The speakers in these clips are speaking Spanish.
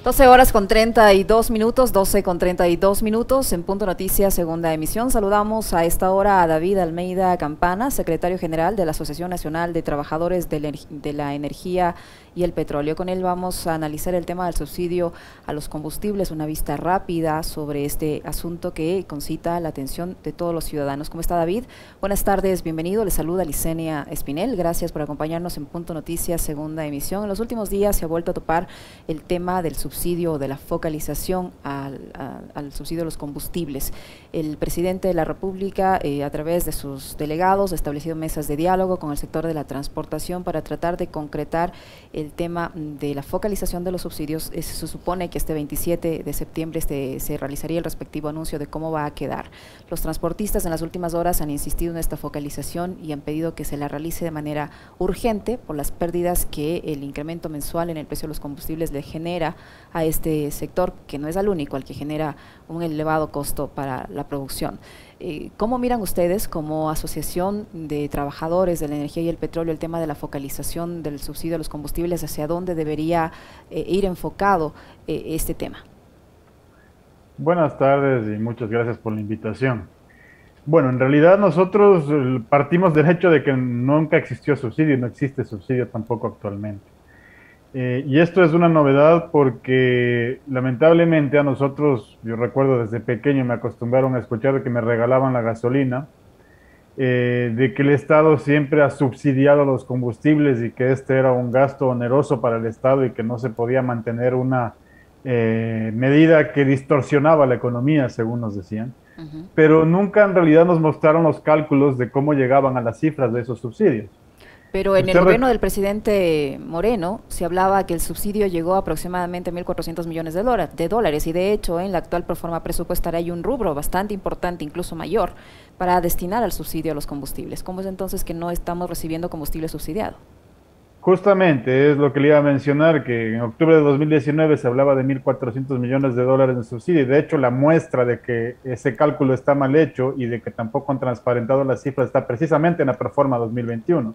12 horas con 32 minutos, 12 con 32 minutos, en Punto Noticias, segunda emisión. Saludamos a esta hora a David Almeida Campana, secretario general de la Asociación Nacional de Trabajadores de la Energía y el Petróleo. Con él vamos a analizar el tema del subsidio a los combustibles, una vista rápida sobre este asunto que concita la atención de todos los ciudadanos. ¿Cómo está, David? Buenas tardes, bienvenido. Le saluda Licenia Espinel. Gracias por acompañarnos en Punto Noticias, segunda emisión. En los últimos días se ha vuelto a topar el tema del subsidio, de la focalización al subsidio de los combustibles. El presidente de la República, a través de sus delegados, ha establecido mesas de diálogo con el sector de la transportación para tratar de concretar el tema de la focalización de los subsidios. Se supone que este 27 de septiembre se realizaría el respectivo anuncio de cómo va a quedar. Los transportistas en las últimas horas han insistido en esta focalización y han pedido que se la realice de manera urgente por las pérdidas que el incremento mensual en el precio de los combustibles le genera a este sector, que no es el único al que genera un elevado costo para la producción. ¿Cómo miran ustedes como asociación de trabajadores de la energía y el petróleo el tema de la focalización del subsidio a los combustibles? ¿Hacia dónde debería ir enfocado este tema? Buenas tardes y muchas gracias por la invitación. Bueno, en realidad nosotros partimos del hecho de que nunca existió subsidio y no existe subsidio tampoco actualmente. Y esto es una novedad porque lamentablemente a nosotros, yo recuerdo desde pequeño me acostumbraron a escuchar que me regalaban la gasolina, de que el Estado siempre ha subsidiado los combustibles y que este era un gasto oneroso para el Estado y que no se podía mantener una medida que distorsionaba la economía, según nos decían. Pero nunca en realidad nos mostraron los cálculos de cómo llegaban a las cifras de esos subsidios. Pero en el gobierno del presidente Moreno se hablaba que el subsidio llegó a aproximadamente 1.400 millones de dólares y de hecho en la actual proforma presupuestaria hay un rubro bastante importante, incluso mayor, para destinar al subsidio a los combustibles. ¿Cómo es entonces que no estamos recibiendo combustible subsidiado? Justamente es lo que le iba a mencionar, que en octubre de 2019 se hablaba de 1.400 millones de dólares en subsidio y de hecho la muestra de que ese cálculo está mal hecho y de que tampoco han transparentado las cifras está precisamente en la proforma 2021.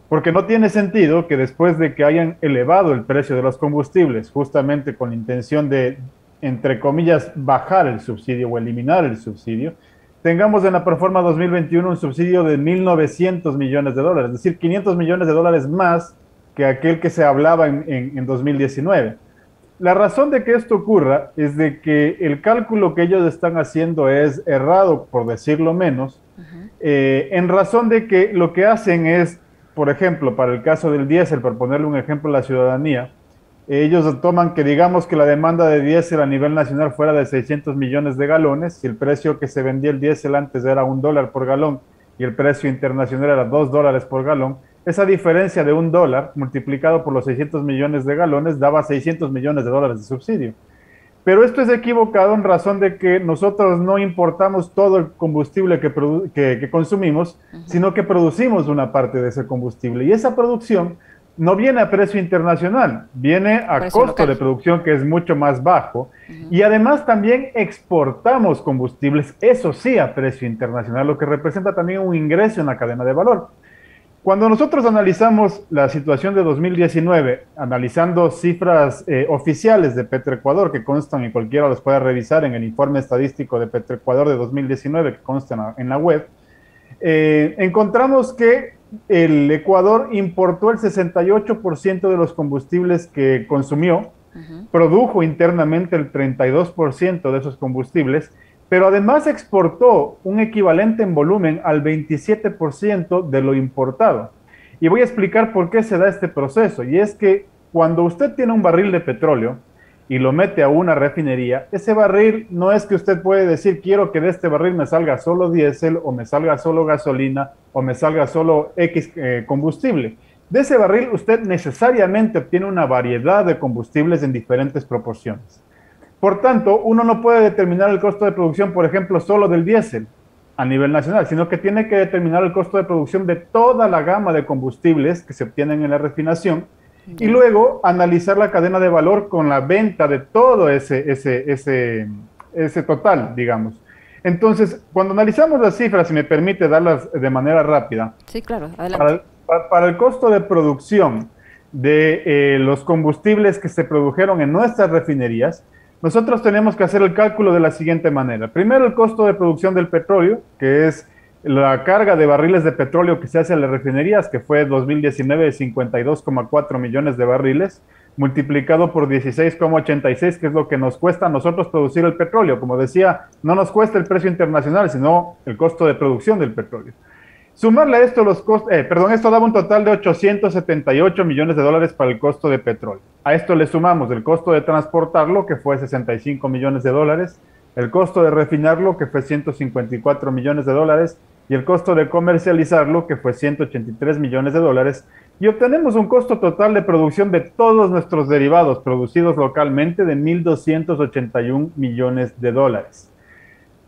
Porque no tiene sentido que después de que hayan elevado el precio de los combustibles, justamente con la intención de, entre comillas, bajar el subsidio o eliminar el subsidio, tengamos en la proforma 2021 un subsidio de 1.900 millones de dólares, es decir, 500 millones de dólares más que aquel que se hablaba en 2019. La razón de que esto ocurra es de que el cálculo que ellos están haciendo es errado, por decirlo menos, en razón de que lo que hacen es, por ejemplo, para el caso del diésel, por ponerle un ejemplo a la ciudadanía, ellos toman que digamos que la demanda de diésel a nivel nacional fuera de 600 millones de galones, si el precio que se vendía el diésel antes era $1 por galón y el precio internacional era $2 por galón, esa diferencia de $1 multiplicado por los 600 millones de galones daba 600 millones de dólares de subsidio. Pero esto es equivocado en razón de que nosotros no importamos todo el combustible que consumimos, sino que producimos una parte de ese combustible. Y esa producción no viene a precio internacional, viene a costo local de producción que es mucho más bajo. Y además también exportamos combustibles, eso sí, a precio internacional, lo que representa también un ingreso en la cadena de valor. Cuando nosotros analizamos la situación de 2019, analizando cifras oficiales de Petroecuador que constan y cualquiera los puede revisar en el informe estadístico de Petroecuador de 2019 que consta en la web, encontramos que el Ecuador importó el 68% de los combustibles que consumió, produjo internamente el 32% de esos combustibles, pero además exportó un equivalente en volumen al 27% de lo importado. Y voy a explicar por qué se da este proceso. Y es que cuando usted tiene un barril de petróleo y lo mete a una refinería, ese barril no es que usted puede decir, quiero que de este barril me salga solo diésel, o me salga solo gasolina, o me salga solo X combustible. De ese barril usted necesariamente obtiene una variedad de combustibles en diferentes proporciones. Por tanto, uno no puede determinar el costo de producción, por ejemplo, solo del diésel a nivel nacional, sino que tiene que determinar el costo de producción de toda la gama de combustibles que se obtienen en la refinación y luego analizar la cadena de valor con la venta de todo ese total, digamos. Entonces, cuando analizamos las cifras, si me permite darlas de manera rápida. Sí, claro, adelante. Para el costo de producción de los combustibles que se produjeron en nuestras refinerías, nosotros tenemos que hacer el cálculo de la siguiente manera. Primero, el costo de producción del petróleo, que es la carga de barriles de petróleo que se hace a las refinerías, que fue 2019 de 52,4 millones de barriles, multiplicado por 16,86, que es lo que nos cuesta a nosotros producir el petróleo. Como decía, no nos cuesta el precio internacional, sino el costo de producción del petróleo. Sumarle a esto los costos, esto daba un total de 878 millones de dólares para el costo de petróleo. A esto le sumamos el costo de transportarlo, que fue 65 millones de dólares, el costo de refinarlo, que fue 154 millones de dólares, y el costo de comercializarlo, que fue 183 millones de dólares, y obtenemos un costo total de producción de todos nuestros derivados producidos localmente de 1.281 millones de dólares.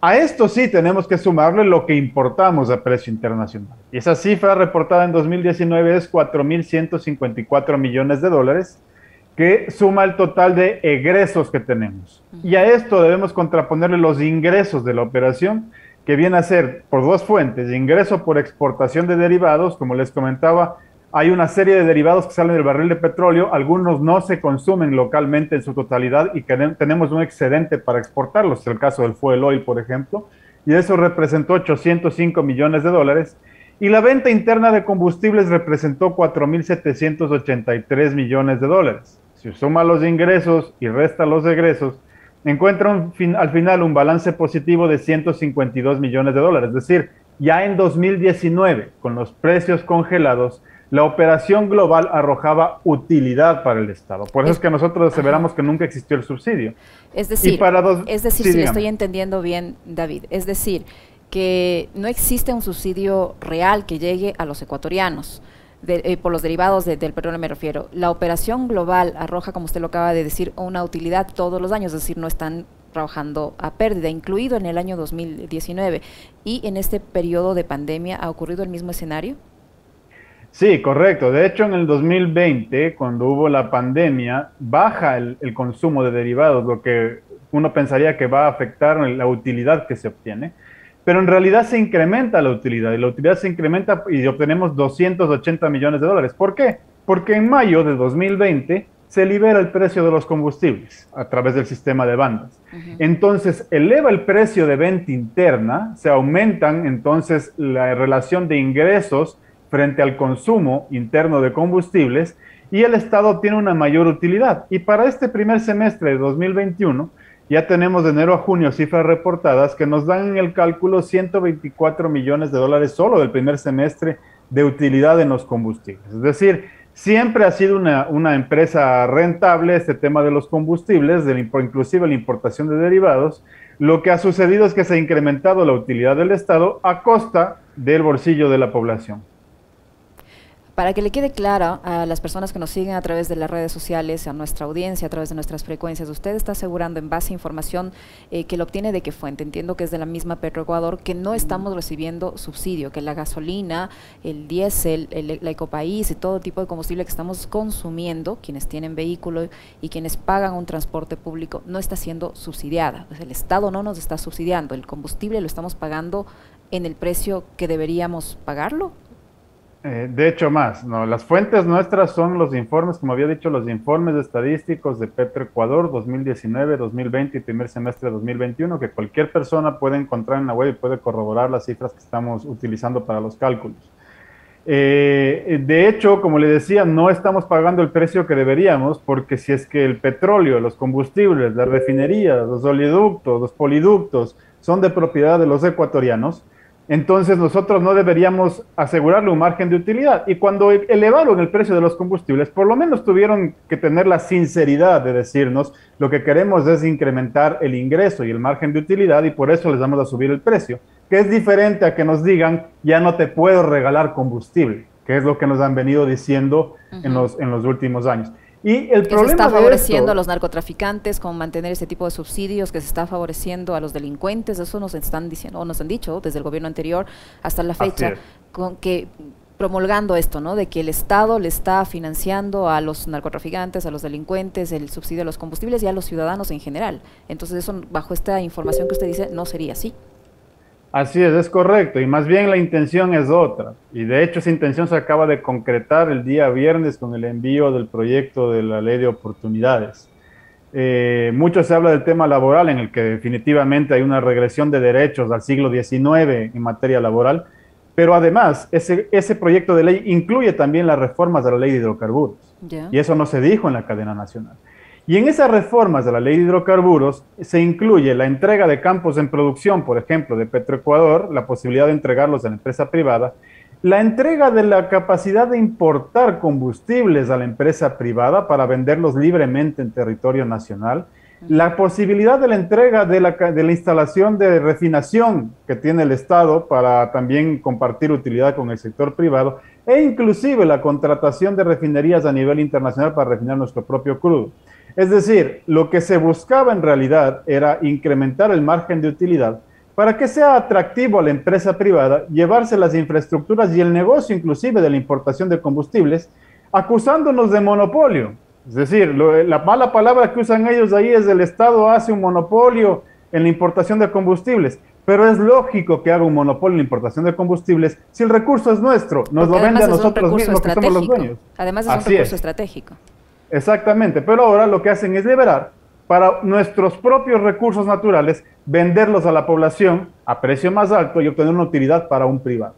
A esto sí tenemos que sumarle lo que importamos a precio internacional. Y esa cifra reportada en 2019 es 4.154 millones de dólares, que suma el total de egresos que tenemos. Y a esto debemos contraponerle los ingresos de la operación, que viene a ser por dos fuentes: ingreso por exportación de derivados. Como les comentaba, hay una serie de derivados que salen del barril de petróleo, algunos no se consumen localmente en su totalidad y tenemos un excedente para exportarlos, es el caso del fuel oil, por ejemplo, y eso representó 805 millones de dólares, y la venta interna de combustibles representó 4.783 millones de dólares. Si suma los ingresos y resta los egresos, encuentra al final un balance positivo de 152 millones de dólares, es decir, ya en 2019, con los precios congelados, la operación global arrojaba utilidad para el Estado. Por eso es que nosotros aseveramos que nunca existió el subsidio. Es decir, si le estoy entendiendo bien, David, es decir, que no existe un subsidio real que llegue a los ecuatorianos, por los derivados del petróleo me refiero. La operación global arroja, como usted lo acaba de decir, una utilidad todos los años, es decir, no están trabajando a pérdida, incluido en el año 2019. ¿Y en este periodo de pandemia ha ocurrido el mismo escenario? Sí, correcto. De hecho, en el 2020, cuando hubo la pandemia, baja el consumo de derivados, lo que uno pensaría que va a afectar la utilidad que se obtiene, pero en realidad se incrementa la utilidad, y la utilidad se incrementa y obtenemos 280 millones de dólares. ¿Por qué? Porque en mayo de 2020 se libera el precio de los combustibles a través del sistema de bandas. Entonces, eleva el precio de venta interna, se aumentan entonces la relación de ingresos frente al consumo interno de combustibles, y el Estado tiene una mayor utilidad. Y para este primer semestre de 2021, ya tenemos de enero a junio cifras reportadas que nos dan en el cálculo 124 millones de dólares solo del primer semestre de utilidad en los combustibles. Es decir, siempre ha sido una empresa rentable este tema de los combustibles, inclusive la importación de derivados. Lo que ha sucedido es que se ha incrementado la utilidad del Estado a costa del bolsillo de la población. Para que le quede claro a las personas que nos siguen a través de las redes sociales, a nuestra audiencia, a través de nuestras frecuencias, usted está asegurando en base a información que lo obtiene de qué fuente. Entiendo que es de la misma Petroecuador, que no estamos recibiendo subsidio, que la gasolina, el diésel, la Ecopaís y todo tipo de combustible que estamos consumiendo, quienes tienen vehículo y quienes pagan un transporte público, no está siendo subsidiada. Pues el Estado no nos está subsidiando, el combustible lo estamos pagando en el precio que deberíamos pagarlo. De hecho, más, ¿no? Las fuentes nuestras son los informes, como había dicho, los informes estadísticos de Petroecuador 2019, 2020 y primer semestre de 2021, que cualquier persona puede encontrar en la web y puede corroborar las cifras que estamos utilizando para los cálculos. De hecho, como le decía, no estamos pagando el precio que deberíamos, porque si es que el petróleo, los combustibles, las refinerías, los oleoductos, los poliductos son de propiedad de los ecuatorianos, entonces nosotros no deberíamos asegurarle un margen de utilidad. Y cuando elevaron el precio de los combustibles, por lo menos tuvieron que tener la sinceridad de decirnos: lo que queremos es incrementar el ingreso y el margen de utilidad, y por eso les vamos a subir el precio, que es diferente a que nos digan: ya no te puedo regalar combustible, que es lo que nos han venido diciendo en los últimos años. Y el problema se está favoreciendo a los narcotraficantes con mantener ese tipo de subsidios, que se está favoreciendo a los delincuentes. Eso nos están diciendo, o nos han dicho desde el gobierno anterior hasta la fecha, con que promulgando esto, ¿no? De que el Estado le está financiando a los narcotraficantes, a los delincuentes, el subsidio a los combustibles y a los ciudadanos en general. Entonces eso, bajo esta información que usted dice, no sería así. Así es correcto, y más bien la intención es otra. Y de hecho esa intención se acaba de concretar el día viernes con el envío del proyecto de la ley de oportunidades. Mucho se habla del tema laboral, en el que definitivamente hay una regresión de derechos al siglo XIX en materia laboral, pero además ese proyecto de ley incluye también las reformas de la ley de hidrocarburos, Ya. y eso no se dijo en la cadena nacional. Y en esas reformas de la ley de hidrocarburos se incluye la entrega de campos en producción, por ejemplo, de Petroecuador, la posibilidad de entregarlos a la empresa privada, la entrega de la capacidad de importar combustibles a la empresa privada para venderlos libremente en territorio nacional, la posibilidad de la entrega de la instalación de refinación que tiene el Estado para también compartir utilidad con el sector privado, e inclusive la contratación de refinerías a nivel internacional para refinar nuestro propio crudo. Es decir, lo que se buscaba en realidad era incrementar el margen de utilidad para que sea atractivo a la empresa privada llevarse las infraestructuras y el negocio inclusive de la importación de combustibles, acusándonos de monopolio. Es decir, la mala palabra que usan ellos ahí es el Estado hace un monopolio en la importación de combustibles, pero es lógico que haga un monopolio en la importación de combustibles si el recurso es nuestro, nos Porque lo vende a además es un nosotros recurso mismos que somos los estratégico. dueños. Además es un Así recurso es. estratégico. Exactamente, pero ahora lo que hacen es liberar para nuestros propios recursos naturales, venderlos a la población a precio más alto y obtener una utilidad para un privado.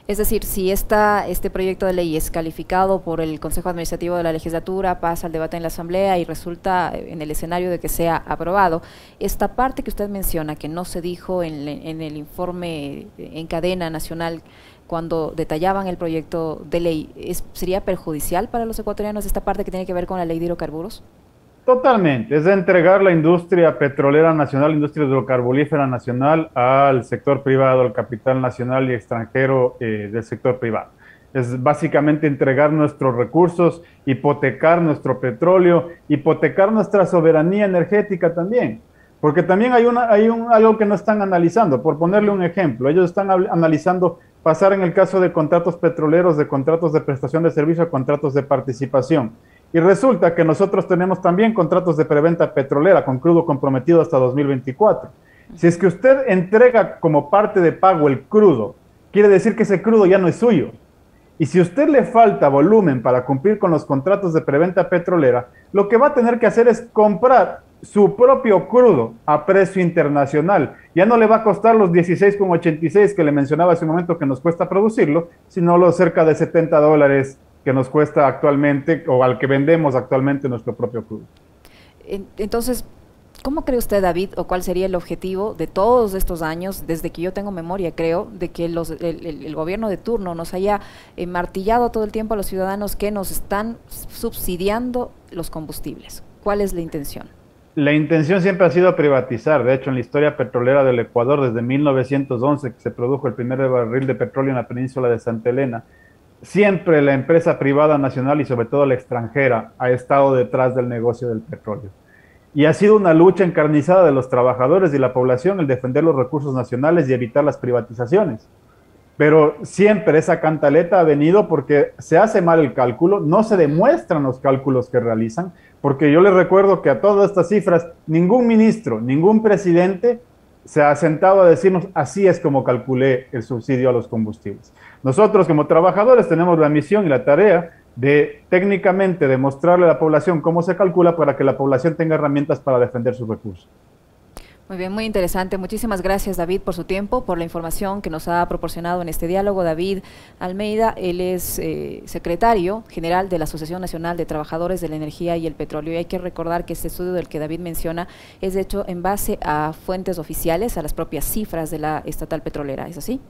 Es decir, si este proyecto de ley es calificado por el Consejo Administrativo de la Legislatura, pasa al debate en la Asamblea y resulta en el escenario de que sea aprobado, esta parte que usted menciona, que no se dijo en el informe en cadena nacional cuando detallaban el proyecto de ley, ¿sería perjudicial para los ecuatorianos esta parte que tiene que ver con la ley de hidrocarburos? Totalmente, es de entregar la industria petrolera nacional, industria hidrocarburífera nacional al sector privado, al capital nacional y extranjero del sector privado. Es básicamente entregar nuestros recursos, hipotecar nuestro petróleo, hipotecar nuestra soberanía energética también. Porque también algo que no están analizando. Por ponerle un ejemplo, ellos están analizando pasar en el caso de contratos petroleros, de contratos de prestación de servicio a contratos de participación. Y resulta que nosotros tenemos también contratos de preventa petrolera con crudo comprometido hasta 2024. Si es que usted entrega como parte de pago el crudo, quiere decir que ese crudo ya no es suyo. Y si a usted le falta volumen para cumplir con los contratos de preventa petrolera, lo que va a tener que hacer es comprar su propio crudo a precio internacional. Ya no le va a costar los 16,86 que le mencionaba hace un momento que nos cuesta producirlo, sino los cerca de $70 que nos cuesta actualmente o al que vendemos actualmente nuestro propio crudo. Entonces, ¿cómo cree usted, David, o cuál sería el objetivo de todos estos años, desde que yo tengo memoria, creo, de que el gobierno de turno nos haya martillado todo el tiempo a los ciudadanos que nos están subsidiando los combustibles? ¿Cuál es la intención? La intención siempre ha sido privatizar. De hecho, en la historia petrolera del Ecuador, desde 1911, que se produjo el primer barril de petróleo en la península de Santa Elena, siempre la empresa privada nacional y sobre todo la extranjera ha estado detrás del negocio del petróleo. Y ha sido una lucha encarnizada de los trabajadores y la población el defender los recursos nacionales y evitar las privatizaciones. Pero siempre esa cantaleta ha venido porque se hace mal el cálculo, no se demuestran los cálculos que realizan, porque yo les recuerdo que a todas estas cifras ningún ministro, ningún presidente se ha sentado a decirnos así es como calculé el subsidio a los combustibles. Nosotros como trabajadores tenemos la misión y la tarea de técnicamente demostrarle a la población cómo se calcula para que la población tenga herramientas para defender sus recursos. Muy bien, muy interesante. Muchísimas gracias, David, por su tiempo, por la información que nos ha proporcionado en este diálogo. David Almeida, él es secretario general de la Asociación Nacional de Trabajadores de la Energía y el Petróleo. Y hay que recordar que este estudio del que David menciona es hecho en base a fuentes oficiales, a las propias cifras de la estatal petrolera. ¿Es así?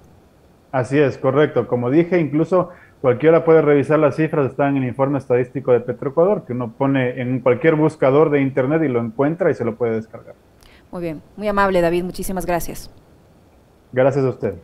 Así es, correcto. Como dije, incluso cualquiera puede revisar las cifras, están en el informe estadístico de Petroecuador, que uno pone en cualquier buscador de internet y lo encuentra y se lo puede descargar. Muy bien, muy amable, David, muchísimas gracias. Gracias a usted.